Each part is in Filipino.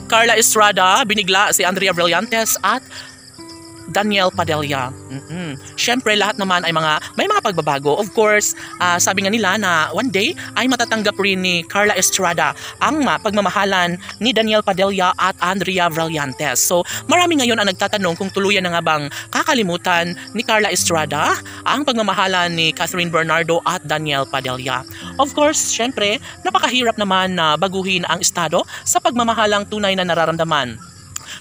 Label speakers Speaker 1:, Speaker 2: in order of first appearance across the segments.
Speaker 1: Carla Estrada, binigla si Andrea Brillantes at Daniel Padilla. Siyempre lahat naman ay may mga pagbabago. Of course, sabi nga nila na one day ay matatanggap rin ni Carla Estrada ang pagmamahalan ni Daniel Padilla at Andrea Brillantes. So marami ngayon ang nagtatanong kung tuluyan na nga bang kakalimutan ni Carla Estrada ang pagmamahalan ni Catherine Bernardo at Daniel Padilla. Of course, siyempre napakahirap naman na baguhin ang estado sa pagmamahalang tunay na nararamdaman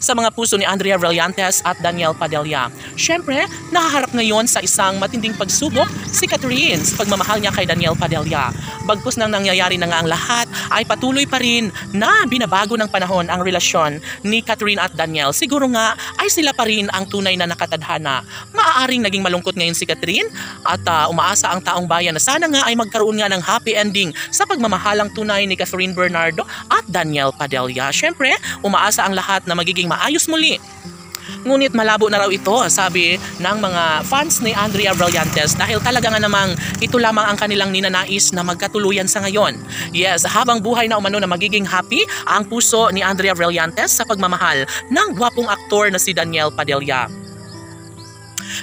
Speaker 1: sa mga puso ni Andrea Brillantes at Daniel Padilla. Siyempre, nahaharap ngayon sa isang matinding pagsubok si Catherine sa pagmamahal niya kay Daniel Padilla. Bagkus nang nangyayari na nga ang lahat, ay patuloy pa rin na binabago ng panahon ang relasyon ni Catherine at Daniel. Siguro nga ay sila pa rin ang tunay na nakatadhana. Maaaring naging malungkot ngayon si Catherine at umaasa ang taong bayan na sana nga ay magkaroon nga ng happy ending sa pagmamahalang tunay ni Catherine Bernardo at Daniel Padilla. Siyempre, umaasa ang lahat na magiging maayos muli. Ngunit malabo na raw ito, sabi ng mga fans ni Andrea Brillantes, dahil talaga nga namang ito lamang ang kanilang ninanais na magkatuluyan sa ngayon. Yes, habang buhay na umano na magiging happy ang puso ni Andrea Brillantes sa pagmamahal ng gwapong aktor na si Daniel Padilla.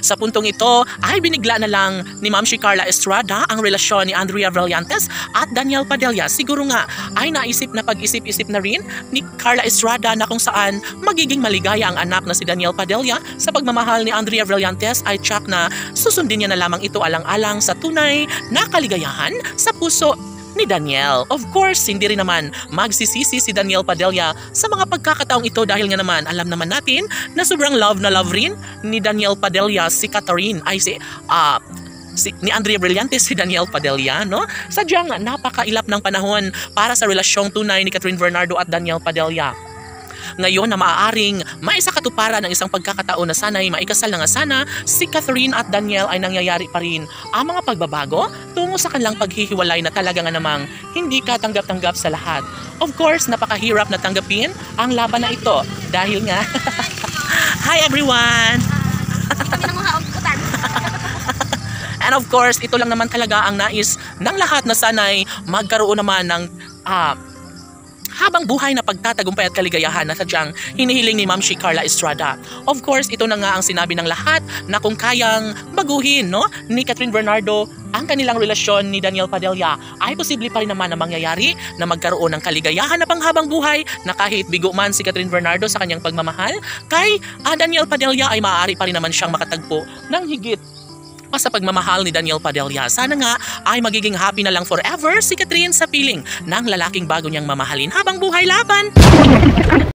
Speaker 1: Sa puntong ito ay binigla na lang ni Ma'am Carla Estrada ang relasyon ni Andrea Brillantes at Daniel Padilla. Siguro nga ay naisip na pag-isip-isip na rin ni Carla Estrada na kung saan magiging maligaya ang anak na si Daniel Padilla sa pagmamahal ni Andrea Brillantes, ay tsak na susundin niya na lamang ito alang-alang sa tunay na kaligayahan sa puso ni Daniel. Of course, hindi rin naman magsisisi si Daniel Padilla sa mga pagkakataong ito, dahil nga naman alam naman natin na sobrang love na love rin ni Daniel Padilla si Catherine, ni Andrea Brillantes si Daniel Padilla, no? Sadyang napakailap ng panahon para sa relasyong tunay ni Catherine Bernardo at Daniel Padilla. Ngayon na maaaring maisakatuparan ng isang pagkakataon na sana'y maikasal na nga sana si Catherine at Daniel, ay nangyayari pa rin ang mga pagbabago tungo sa kanilang paghihiwalay na talaga nga namang hindi katanggap-tanggap sa lahat. Of course, napakahirap na tanggapin ang laban na ito dahil nga hi everyone! And of course, ito lang naman talaga ang nais ng lahat na sana'y magkaroon naman ng habang buhay na pagtatagumpay at kaligayahan na sadyang hinihiling ni Ma'am Carla Estrada. Of course, ito na nga ang sinabi ng lahat na kung kayang baguhin, no, ni Catherine Bernardo ang kanilang relasyon ni Daniel Padilla, ay posible pa rin naman na mangyayari na magkaroon ng kaligayahan na panghabang buhay, na kahit bigo man si Catherine Bernardo sa kanyang pagmamahal kay Daniel Padilla, ay maaari pa rin naman siyang makatagpo ng higit sa pagmamahal ni Daniel Padilla. Sana nga ay magiging happy na lang forever si Catherine sa piling ng lalaking bago niyang mamahalin habang buhay laban.